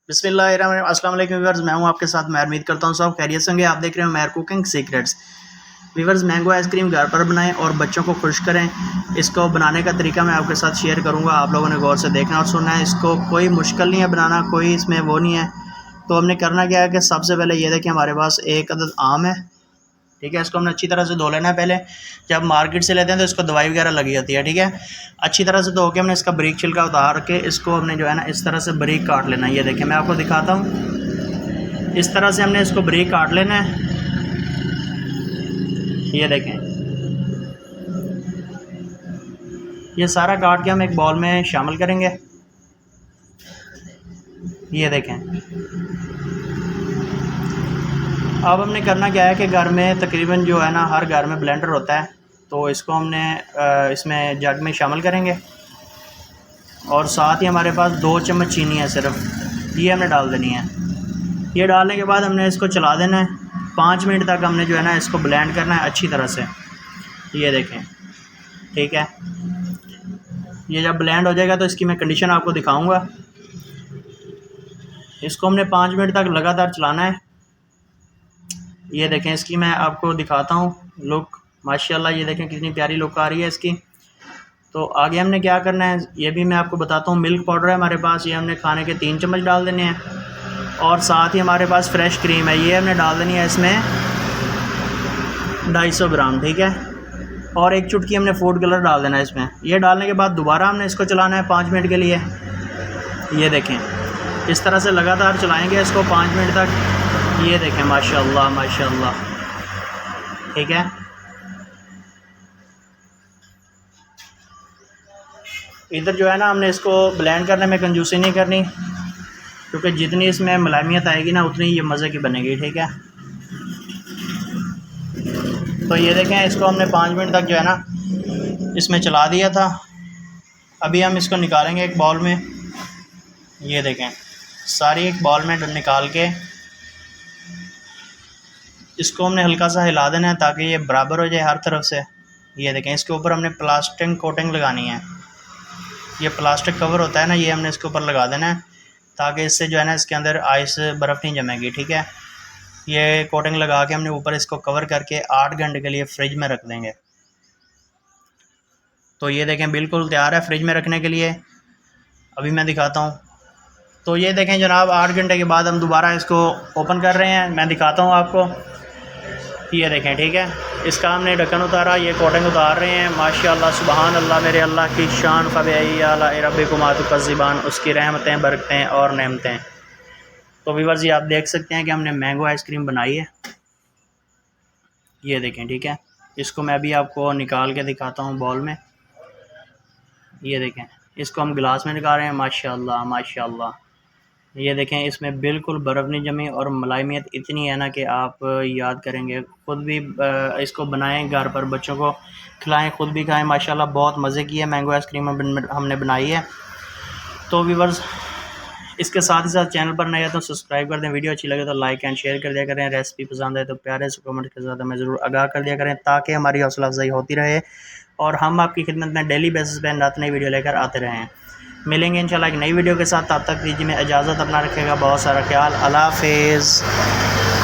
बिस्मिल्लाहिर्रहमानिर्रहीम। अस्सलाम वालेकुम व्यूअर्स, मैं हूं आपके साथ। मैं उम्मीद करता हूं सब खैरियत से होंगे। आप देख रहे हैं मैर cooking secrets. Viewers, mango ice cream घर पर बनाएं और बच्चों को खुश करें। इसको बनाने का तरीका मैं आपके साथ शेयर करूंगा, आप लोगों ने गौर से देखना और सुनना है। इसको कोई मुश्किल नहीं है बनाना, कोई इसमें वो नहीं है। तो हमने करना क्या है कि सबसे पहले ये देखिए, हमारे पास एक अदद आम है, ठीक है। इसको हमने अच्छी तरह से धो लेना है। पहले जब मार्केट से लेते हैं तो इसको दवाई वगैरह लगी होती है, ठीक है। अच्छी तरह से धो के हमने इसका बारीक छिलका उतार के इसको हमने जो है ना इस तरह से बारीक काट लेना है। ये देखिए, मैं आपको दिखाता हूँ। इस तरह से हमने इसको बारीक काट लेना है। ये देखें, ये सारा काट के हम एक बाउल में शामिल करेंगे। ये देखें, अब हमने करना क्या है कि घर में तकरीबन जो है ना हर घर में ब्लेंडर होता है, तो इसको हमने इसमें जग में शामिल करेंगे। और साथ ही हमारे पास 2 चम्मच चीनी है सिर्फ, ये हमने डाल देनी है। ये डालने के बाद हमने इसको चला देना है। 5 मिनट तक हमने जो है ना इसको ब्लेंड करना है अच्छी तरह से। ये देखें, ठीक है। ये जब ब्लेंड हो जाएगा तो इसकी मैं कंडीशन आपको दिखाऊंगा। इसको हमने 5 मिनट तक लगातार चलाना है। ये देखें, इसकी मैं आपको दिखाता हूँ लुक। माशाल्लाह, ये देखें कितनी प्यारी लुक आ रही है इसकी। तो आगे हमने क्या करना है ये भी मैं आपको बताता हूँ। मिल्क पाउडर है हमारे पास, ये हमने खाने के 3 चम्मच डाल देने हैं। और साथ ही हमारे पास फ्रेश क्रीम है, ये हमने डाल देनी है इसमें 250 ग्राम, ठीक है। और 1 चुटकी हमने फूड कलर डाल देना है इसमें। ये डालने के बाद दोबारा हमने इसको चलाना है 5 मिनट के लिए। ये देखें, इस तरह से लगातार चलाएँगे इसको 5 मिनट तक। ये देखें, माशाल्लाह माशाल्लाह, ठीक है। इधर जो है ना हमने इसको ब्लेंड करने में कंजूसी नहीं करनी, क्योंकि जितनी इसमें मुलायमियत आएगी ना उतनी ये मज़े की बनेगी, ठीक है। तो ये देखें, इसको हमने 5 मिनट तक जो है ना इसमें चला दिया था। अभी हम इसको निकालेंगे एक बाउल में। ये देखें, सारी एक बाउल में निकाल के इसको हमने हल्का सा हिला देना है ताकि ये बराबर हो जाए हर तरफ से। ये देखें, इसके ऊपर हमने प्लास्टिक कोटिंग लगानी है। ये प्लास्टिक कवर होता है ना, ये हमने इसके ऊपर लगा देना है ताकि इससे जो है ना इसके अंदर आइस बर्फ़ नहीं जमेगी, ठीक है। ये कोटिंग लगा के हमने ऊपर इसको कवर करके 8 घंटे के लिए फ्रिज में रख देंगे। तो ये देखें, बिल्कुल तैयार है फ्रिज में रखने के लिए। अभी मैं दिखाता हूँ। तो ये देखें जनाब, 8 घंटे के बाद हम दोबारा इसको ओपन कर रहे हैं। मैं दिखाता हूँ आपको। ये देखें, ठीक है। इसका हमने ढक्कन उतारा, ये कोटिंग उतार रहे हैं। माशाल्लाह, सुबहान अल्लाह, मेरे अल्लाह की शान, फ़बी आला रब्बिकुमा तुकज़्ज़िबान, उसकी रहमतें, बरकतें और नेमतें। तो व्यूअर्स, ये आप देख सकते हैं कि हमने मैंगो आइसक्रीम बनाई है। ये देखें, ठीक है। इसको मैं भी आपको निकाल के दिखाता हूँ बाउल में। ये देखें, इसको हम गिलास में निकाल रहे हैं। माशाल्लाह माशाल्लाह, ये देखें, इसमें बिल्कुल बर्फ़ नहीं जमी और मलाइमियत इतनी है ना कि आप याद करेंगे। ख़ुद भी इसको बनाएं, घर पर बच्चों को खिलाएं, ख़ुद भी खाएं। माशाल्लाह, बहुत मज़े की है मैंगो आइसक्रीम हमने बनाई है। तो व्यूअर्स, इसके साथ ही साथ चैनल पर नए हैं तो सब्सक्राइब कर दें। वीडियो अच्छी लगे तो लाइक एंड शेयर कर दिया करें। रेसिपी पसंद आए तो प्यारे से कमेंट के साथ हमें ज़रूर आगाह कर दिया करें ताकि हमारी हौसला अफजाई होती रहे और हम आपकी खिदमत में डेली बेसिस पर रात नई वीडियो लेकर आते रहें। मिलेंगे इंशाल्लाह एक नई वीडियो के साथ। तब तक दीजिए में इजाज़त, अपना रखेगा बहुत सारा ख्याल। अल्लाह हाफ़िज़।